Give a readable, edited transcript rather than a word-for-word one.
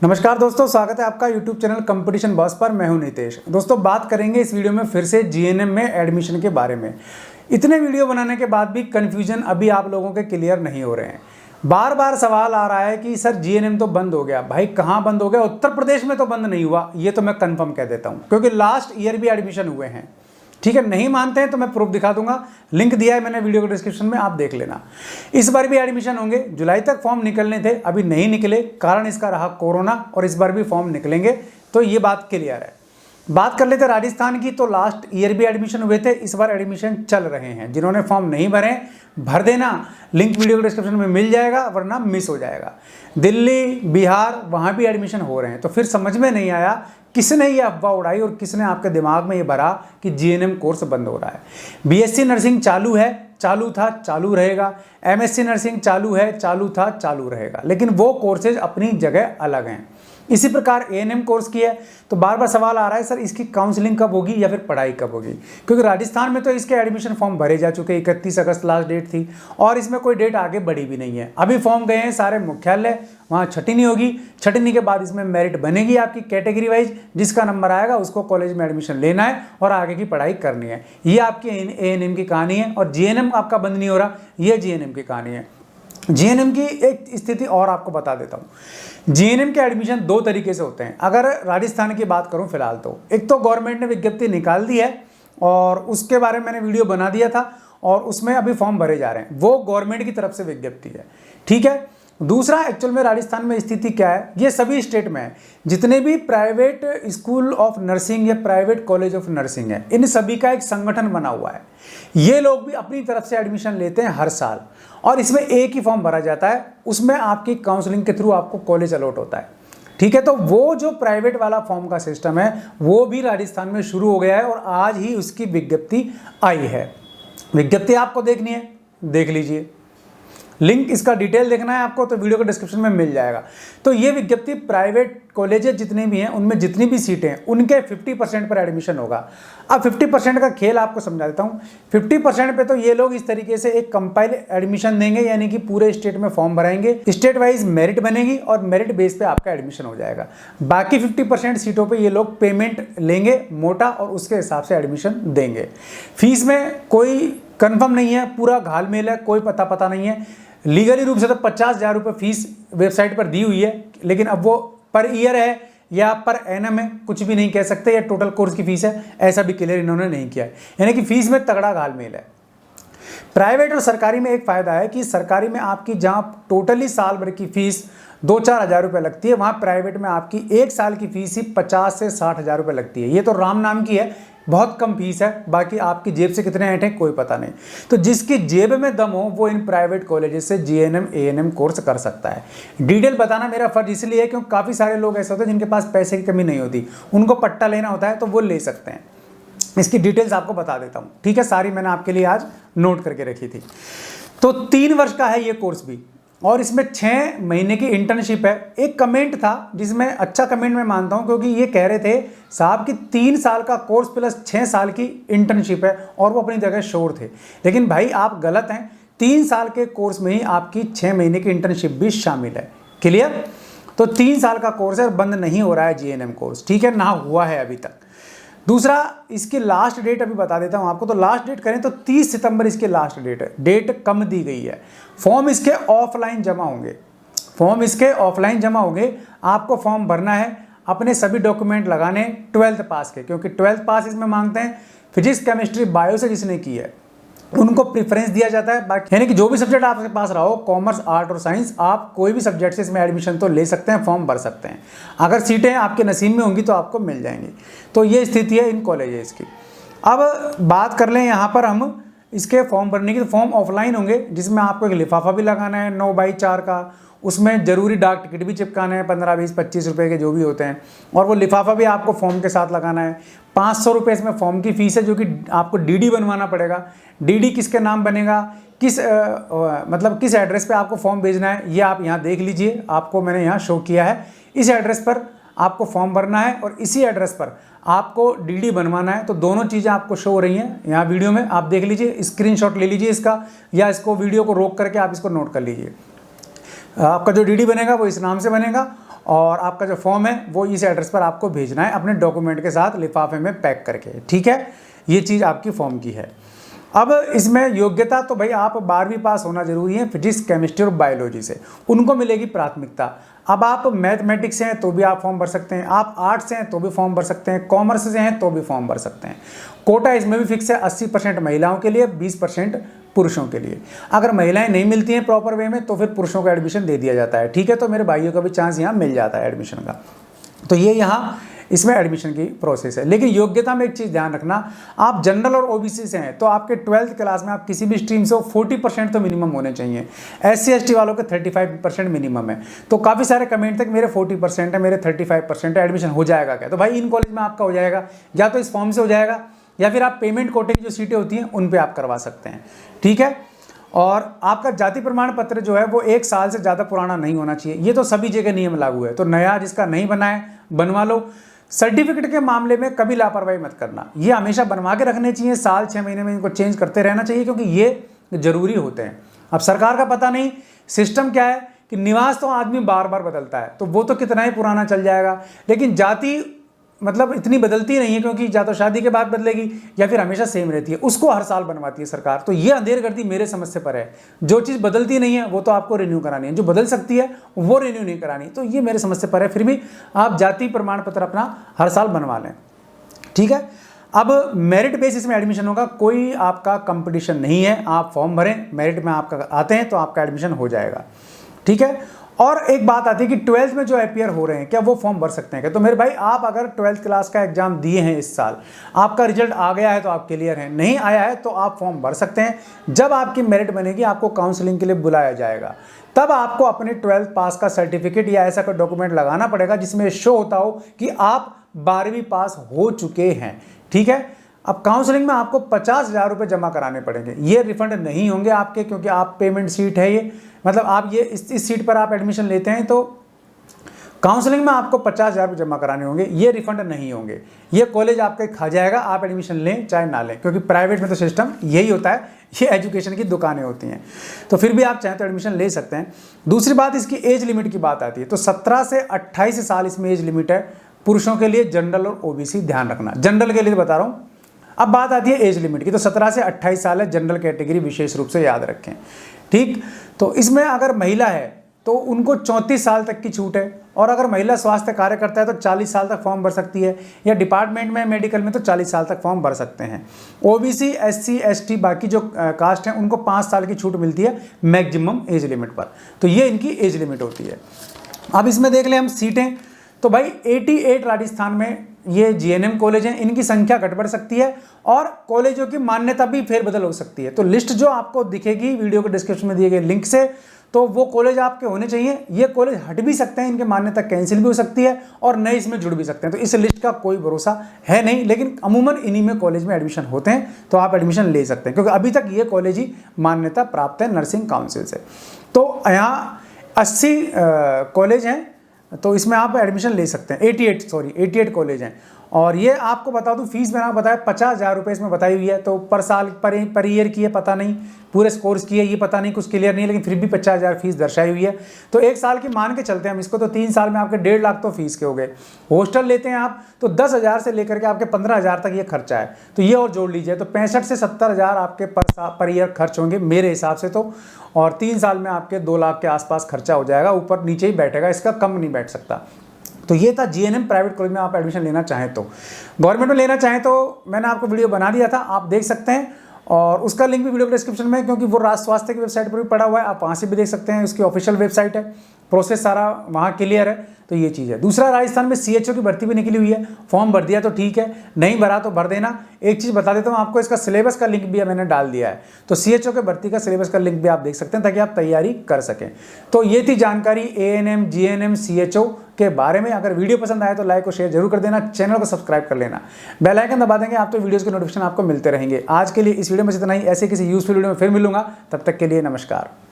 नमस्कार दोस्तों, स्वागत है आपका YouTube चैनल कंपटीशन बॉस पर। मैं हूं नितेश। दोस्तों, बात करेंगे इस वीडियो में फिर से जीएनएम में एडमिशन के बारे में। इतने वीडियो बनाने के बाद भी कन्फ्यूजन अभी आप लोगों के क्लियर नहीं हो रहे हैं। बार बार सवाल आ रहा है कि सर जीएनएम तो बंद हो गया। भाई कहाँ बंद हो गया? उत्तर प्रदेश में तो बंद नहीं हुआ, ये तो मैं कन्फर्म कह देता हूँ, क्योंकि लास्ट ईयर भी एडमिशन हुए हैं। ठीक है, नहीं मानते हैं तो मैं प्रूफ दिखा दूंगा, लिंक दिया है मैंने वीडियो के डिस्क्रिप्शन में, आप देख लेना। इस बार भी एडमिशन होंगे। जुलाई तक फॉर्म निकलने थे, अभी नहीं निकले, कारण इसका रहा कोरोना, और इस बार भी फॉर्म निकलेंगे, तो ये बात क्लियर है। बात कर लेते राजस्थान की, तो लास्ट ईयर भी एडमिशन हुए थे, इस बार एडमिशन चल रहे हैं। जिन्होंने फॉर्म नहीं भरे भर देना, लिंक वीडियो के डिस्क्रिप्शन में मिल जाएगा, वरना मिस हो जाएगा। दिल्ली, बिहार, वहाँ भी एडमिशन हो रहे हैं। तो फिर समझ में नहीं आया किसने ये अफवाह उड़ाई और किसने आपके दिमाग में ये भरा कि जीएनएम कोर्स बंद हो रहा है। बीएससी नर्सिंग चालू है, चालू था, चालू रहेगा। एमएससी नर्सिंग चालू है, चालू था, चालू रहेगा। लेकिन वो कोर्सेज अपनी जगह अलग हैं। इसी प्रकार एएनएम कोर्स की है, तो बार बार सवाल आ रहा है सर इसकी काउंसलिंग कब होगी या फिर पढ़ाई कब होगी, क्योंकि राजस्थान में तो इसके एडमिशन फॉर्म भरे जा चुके। 31 अगस्त लास्ट डेट थी और इसमें कोई डेट आगे बढ़ी भी नहीं है। अभी फॉर्म गए हैं सारे मुख्यालय, वहाँ छटनी होगी। छटनी के बाद इसमें मेरिट बनेगी आपकी कैटेगरी वाइज, जिसका नंबर आएगा उसको कॉलेज में एडमिशन लेना है और आगे की पढ़ाई करनी है। ये आपकी एएनएम की कहानी है। और जीएनएम आपका बंद नहीं हो रहा, ये जीएनएम की कहानी है। जीएनएम की एक स्थिति और आपको बता देता हूँ। जीएनएम के एडमिशन दो तरीके से होते हैं। अगर राजस्थान की बात करूँ फिलहाल, तो एक तो गवर्नमेंट ने विज्ञप्ति निकाल दी है और उसके बारे में मैंने वीडियो बना दिया था और उसमें अभी फॉर्म भरे जा रहे हैं। वो गवर्नमेंट की तरफ से विज्ञप्ति है, ठीक है। दूसरा, एक्चुअल में राजस्थान में स्थिति क्या है, ये सभी स्टेट में है। जितने भी प्राइवेट स्कूल ऑफ नर्सिंग या प्राइवेट कॉलेज ऑफ नर्सिंग है, इन सभी का एक संगठन बना हुआ है। ये लोग भी अपनी तरफ से एडमिशन लेते हैं हर साल, और इसमें एक ही फॉर्म भरा जाता है। उसमें आपकी काउंसलिंग के थ्रू आपको कॉलेज अलॉट होता है, ठीक है। तो वो जो प्राइवेट वाला फॉर्म का सिस्टम है, वो भी राजस्थान में शुरू हो गया है और आज ही उसकी विज्ञप्ति आई है। विज्ञप्ति आपको देखनी है, देख लीजिए। लिंक इसका डिटेल देखना है आपको तो वीडियो के डिस्क्रिप्शन में मिल जाएगा। तो ये विज्ञप्ति प्राइवेट कॉलेजेस जितने भी हैं, उनमें जितनी भी सीटें हैं, उनके 50% पर एडमिशन होगा। अब 50% का खेल आपको समझा देता हूँ। 50% पे तो ये लोग इस तरीके से एक कंपाइल एडमिशन देंगे, यानी कि पूरे स्टेट में फॉर्म भराएंगे, स्टेट वाइज मेरिट बनेगी और मेरिट बेस पे आपका एडमिशन हो जाएगा। बाकी 50% सीटों पर ये लोग पेमेंट लेंगे मोटा और उसके हिसाब से एडमिशन देंगे। फीस में कोई कन्फर्म नहीं है, पूरा घालमेल है, कोई पता नहीं है। लीगली रूप से तो 50,000 रुपये फीस वेबसाइट पर दी हुई है, लेकिन अब वो पर ईयर है या पर एनम है, कुछ भी नहीं कह सकते, या टोटल कोर्स की फीस है, ऐसा भी क्लियर इन्होंने नहीं किया है। यानी कि फीस में तगड़ा घालमेल है। प्राइवेट और सरकारी में एक फ़ायदा है कि सरकारी में आपकी जहाँ टोटली साल भर की फीस 2-4 हज़ार रुपये लगती है, वहाँ प्राइवेट में आपकी एक साल की फीस ही 50 से 60 हज़ार रुपये लगती है। ये तो राम नाम की है, बहुत कम फीस है। बाकी आपकी जेब से कितने ऐंठे कोई पता नहीं। तो जिसकी जेब में दम हो वो इन प्राइवेट कॉलेजेस से जीएनएम एएनएम कोर्स कर सकता है। डिटेल बताना मेरा फर्ज इसलिए है क्योंकि काफ़ी सारे लोग ऐसे होते हैं जिनके पास पैसे की कमी नहीं होती, उनको पट्टा लेना होता है तो वो ले सकते हैं। इसकी डिटेल्स आपको बता देता हूँ, ठीक है। सारी मैंने आपके लिए आज नोट करके रखी थी। तो 3 वर्ष का है ये कोर्स भी, और इसमें 6 महीने की इंटर्नशिप है। एक कमेंट था जिसमें अच्छा कमेंट मैं मानता हूं, क्योंकि ये कह रहे थे साहब कि 3 साल का कोर्स प्लस 6 साल की इंटर्नशिप है, और वो अपनी जगह श्योर थे। लेकिन भाई आप गलत हैं। 3 साल के कोर्स में ही आपकी 6 महीने की इंटर्नशिप भी शामिल है। क्लियर? तो 3 साल का कोर्स है, बंद नहीं हो रहा है जीएनएम कोर्स, ठीक है, ना हुआ है अभी तक। दूसरा, इसकी लास्ट डेट अभी बता देता हूं आपको। तो लास्ट डेट करें तो 30 सितंबर इसकी लास्ट डेट है। डेट कम दी गई है। फॉर्म इसके ऑफलाइन जमा होंगे, फॉर्म इसके ऑफलाइन जमा होंगे। आपको फॉर्म भरना है, अपने सभी डॉक्यूमेंट लगाने 12th पास के, क्योंकि 12th पास इसमें मांगते हैं। फिजिक्स, केमिस्ट्री, बायो से जिसने की है उनको प्रेफरेंस दिया जाता है। बाकी यानी कि जो भी सब्जेक्ट आपके पास रहा हो, कॉमर्स, आर्ट और साइंस, आप कोई भी सब्जेक्ट से इसमें एडमिशन तो ले सकते हैं, फॉर्म भर सकते हैं। अगर सीटें आपके नसीब में होंगी तो आपको मिल जाएंगी। तो ये स्थिति है इन कॉलेजेस की। अब बात कर लें यहाँ पर हम इसके फॉर्म भरने की। तो फॉर्म ऑफलाइन होंगे, जिसमें आपको एक लिफाफा भी लगाना है 9x4 का। उसमें जरूरी डाक टिकट भी चिपकाना है 15, 20, 25 रुपये के जो भी होते हैं, और वो लिफाफा भी आपको फॉर्म के साथ लगाना है। 500 रुपये इसमें फॉर्म की फ़ीस है, जो कि आपको डीडी बनवाना पड़ेगा। डीडी किसके नाम बनेगा, मतलब किस एड्रेस पे आपको फॉर्म भेजना है, ये आप यहाँ देख लीजिए। आपको मैंने यहाँ शो किया है। इस एड्रेस पर आपको फॉर्म भरना है और इसी एड्रेस पर आपको डीडी बनवाना है। तो दोनों चीज़ें आपको शो हो रही हैं यहाँ वीडियो में, आप देख लीजिए। स्क्रीनशॉट ले लीजिए इसका, या इसको वीडियो को रोक करके आप इसको नोट कर लीजिए। आपका जो डीडी बनेगा वो इस नाम से बनेगा, और आपका जो फॉर्म है वो इस एड्रेस पर आपको भेजना है अपने डॉक्यूमेंट के साथ लिफाफे में पैक करके, ठीक है। ये चीज़ आपकी फॉर्म की है। अब इसमें योग्यता तो भाई आप 12वीं पास होना जरूरी है फिजिक्स, केमिस्ट्री और बायोलॉजी से, उनको मिलेगी प्राथमिकता। अब आप मैथमेटिक्स से हैं तो भी आप फॉर्म भर सकते हैं, आप आर्ट्स से हैं तो भी फॉर्म भर सकते हैं, कॉमर्स से हैं तो भी फॉर्म भर सकते हैं। कोटा इसमें भी फिक्स है, 80% महिलाओं के लिए, 20% पुरुषों के लिए। अगर महिलाएं नहीं मिलती हैं प्रॉपर वे में तो फिर पुरुषों को एडमिशन दे दिया जाता है, ठीक है। तो मेरे भाइयों का भी चांस यहाँ मिल जाता है एडमिशन का। तो ये यहाँ इसमें एडमिशन की प्रोसेस है। लेकिन योग्यता में एक चीज़ ध्यान रखना, आप जनरल और ओबीसी से हैं तो आपके 12th क्लास में आप किसी भी स्ट्रीम से 40% तो मिनिमम होने चाहिए। SC ST वालों के 35% मिनिमम है। तो काफ़ी सारे कमेंट तक मेरे 40% है, मेरे 35% है, एडमिशन हो जाएगा क्या? तो भाई इन कॉलेज में आपका हो जाएगा, या तो इस फॉर्म से हो जाएगा या फिर आप पेमेंट कोटे की जो सीटें होती हैं उन पर आप करवा सकते हैं, ठीक है। और आपका जाति प्रमाण पत्र जो है वो 1 साल से ज़्यादा पुराना नहीं होना चाहिए। ये तो सभी जगह नियम लागू है, तो नया जिसका नहीं बना है बनवा लो। सर्टिफिकेट के मामले में कभी लापरवाही मत करना, ये हमेशा बनवा के रखने चाहिए, साल 6 महीने में इनको चेंज करते रहना चाहिए, क्योंकि ये जरूरी होते हैं। अब सरकार का पता नहीं सिस्टम क्या है कि निवास तो आदमी बार बार बदलता है, तो वो तो कितना ही पुराना चल जाएगा, लेकिन जाति मतलब इतनी बदलती नहीं है, क्योंकि या तो शादी के बाद बदलेगी या फिर हमेशा सेम रहती है, उसको हर साल बनवाती है सरकार। तो ये अंधेरगर्दी मेरे समझ से पर है। जो चीज़ बदलती नहीं है वो तो आपको रिन्यू करानी है, जो बदल सकती है वो रिन्यू नहीं करानी। तो ये मेरे समझ से पर है, फिर भी आप जाति प्रमाण पत्र अपना हर साल बनवा लें, ठीक है। अब मेरिट बेसिस में एडमिशन होगा, कोई आपका कंपटीशन नहीं है। आप फॉर्म भरें, मेरिट में आपका आते हैं तो आपका एडमिशन हो जाएगा, ठीक है। और एक बात आती है कि 12th में जो अपीयर हो रहे हैं क्या वो फॉर्म भर सकते हैं क्या? तो मेरे भाई आप अगर 12th क्लास का एग्जाम दिए हैं इस साल, आपका रिजल्ट आ गया है तो आप क्लियर हैं, नहीं आया है तो आप फॉर्म भर सकते हैं। जब आपकी मेरिट बनेगी आपको काउंसलिंग के लिए बुलाया जाएगा, तब आपको अपने 12th पास का सर्टिफिकेट या ऐसा कोई डॉक्यूमेंट लगाना पड़ेगा जिसमें शो होता हो कि आप 12वीं पास हो चुके हैं, ठीक है। अब काउंसलिंग में आपको 50,000 रुपये जमा कराने पड़ेंगे, ये रिफंड नहीं होंगे आपके, क्योंकि आप पेमेंट सीट है ये, मतलब आप ये इस सीट पर आप एडमिशन लेते हैं तो काउंसलिंग में आपको 50,000 रुपये जमा कराने होंगे, ये रिफंड नहीं होंगे। ये कॉलेज आपके खा जाएगा, आप एडमिशन लें चाहे ना लें, क्योंकि प्राइवेट में तो सिस्टम यही होता है, ये एजुकेशन की दुकानें होती हैं। तो फिर भी आप चाहें तो एडमिशन ले सकते हैं। दूसरी बात, इसकी एज लिमिट की बात आती है, तो 17 से 28 साल इसमें एज लिमिट है पुरुषों के लिए, जनरल और ओबीसी, ध्यान रखना। जनरल के लिए बता रहा हूँ। अब बात आती है एज लिमिट की, तो 17 से 28 साल है जनरल कैटेगरी, विशेष रूप से याद रखें, ठीक। तो इसमें अगर महिला है तो उनको 34 साल तक की छूट है, और अगर महिला स्वास्थ्य कार्यकर्ता है तो 40 साल तक फॉर्म भर सकती है, या डिपार्टमेंट में मेडिकल में तो 40 साल तक फॉर्म भर सकते हैं। ओबीसी, SC ST बाकी जो कास्ट हैं उनको 5 साल की छूट मिलती है मैक्सिमम एज लिमिट पर। तो ये इनकी एज लिमिट होती है। अब इसमें देख लें हम सीटें, तो भाई 88 राजस्थान में ये GNM कॉलेज हैं, इनकी संख्या घट बढ़ सकती है और कॉलेजों की मान्यता भी फेरबदल हो सकती है। तो लिस्ट जो आपको दिखेगी वीडियो के डिस्क्रिप्शन में दिए गए लिंक से, तो वो कॉलेज आपके होने चाहिए। ये कॉलेज हट भी सकते हैं, इनकी मान्यता कैंसिल भी हो सकती है और नए इसमें जुड़ भी सकते हैं। तो इस लिस्ट का कोई भरोसा है नहीं, लेकिन अमूमन इन्हीं में कॉलेज में एडमिशन होते हैं, तो आप एडमिशन ले सकते हैं, क्योंकि अभी तक ये कॉलेज ही मान्यता प्राप्त है नर्सिंग काउंसिल से। तो यहाँ 80 कॉलेज हैं, तो इसमें आप एडमिशन ले सकते हैं। 88 कॉलेज हैं। और ये आपको बता दूं, फीस मैंने बताया 50,000 रुपये इसमें बताई हुई है। तो पर साल पर ईयर की है पता नहीं, पूरे कोर्स की है ये पता नहीं, कुछ क्लियर नहीं है, लेकिन फिर भी 50,000 फीस दर्शाई हुई है। तो 1 साल की मान के चलते हैं हम इसको, तो 3 साल में आपके 1.5 लाख तो फीस के हो गए। हॉस्टल लेते हैं आप तो 10,000 से लेकर के आपके 15,000 तक ये खर्चा है, तो ये और जोड़ लीजिए, तो 65 से 70,000 आपके पर ईयर खर्च होंगे मेरे हिसाब से तो। और 3 साल में आपके 2 लाख के आसपास खर्चा हो जाएगा, ऊपर नीचे ही बैठेगा, इसका कम नहीं बैठ सकता। तो ये था GNM प्राइवेट कॉलेज में आप एडमिशन लेना चाहें तो। गवर्नमेंट में लेना चाहें तो मैंने आपको वीडियो बना दिया था, आप देख सकते हैं, और उसका लिंक भी वीडियो के डिस्क्रिप्शन में है, क्योंकि वो राष्ट्र स्वास्थ्य की वेबसाइट पर भी पड़ा हुआ है, आप वहाँ से भी देख सकते हैं, उसकी ऑफिशियल वेबसाइट है, प्रोसेस सारा वहाँ क्लियर है। तो ये चीज़ है। दूसरा, राजस्थान में CHO की भर्ती भी निकली हुई है, फॉर्म भर दिया तो ठीक है, नहीं भरा तो भर देना। एक चीज़ बता देता हूँ आपको, इसका सिलेबस का लिंक भी मैंने डाल दिया है, तो CHO के भर्ती का सिलेबस का लिंक भी आप देख सकते हैं, ताकि आप तैयारी कर सकें। तो ये थी जानकारी ANM, GNM, CHO के बारे में। अगर वीडियो पसंद आए तो लाइक और शेयर जरूर कर देना, चैनल को सब्सक्राइब कर लेना, बेल आइकन दबा देंगे आप तो वीडियोस के नोटिफिकेशन आपको मिलते रहेंगे। आज के लिए इस वीडियो में इतना ही, ऐसे किसी यूजफुल वीडियो में फिर मिलूंगा, तब तक के लिए नमस्कार।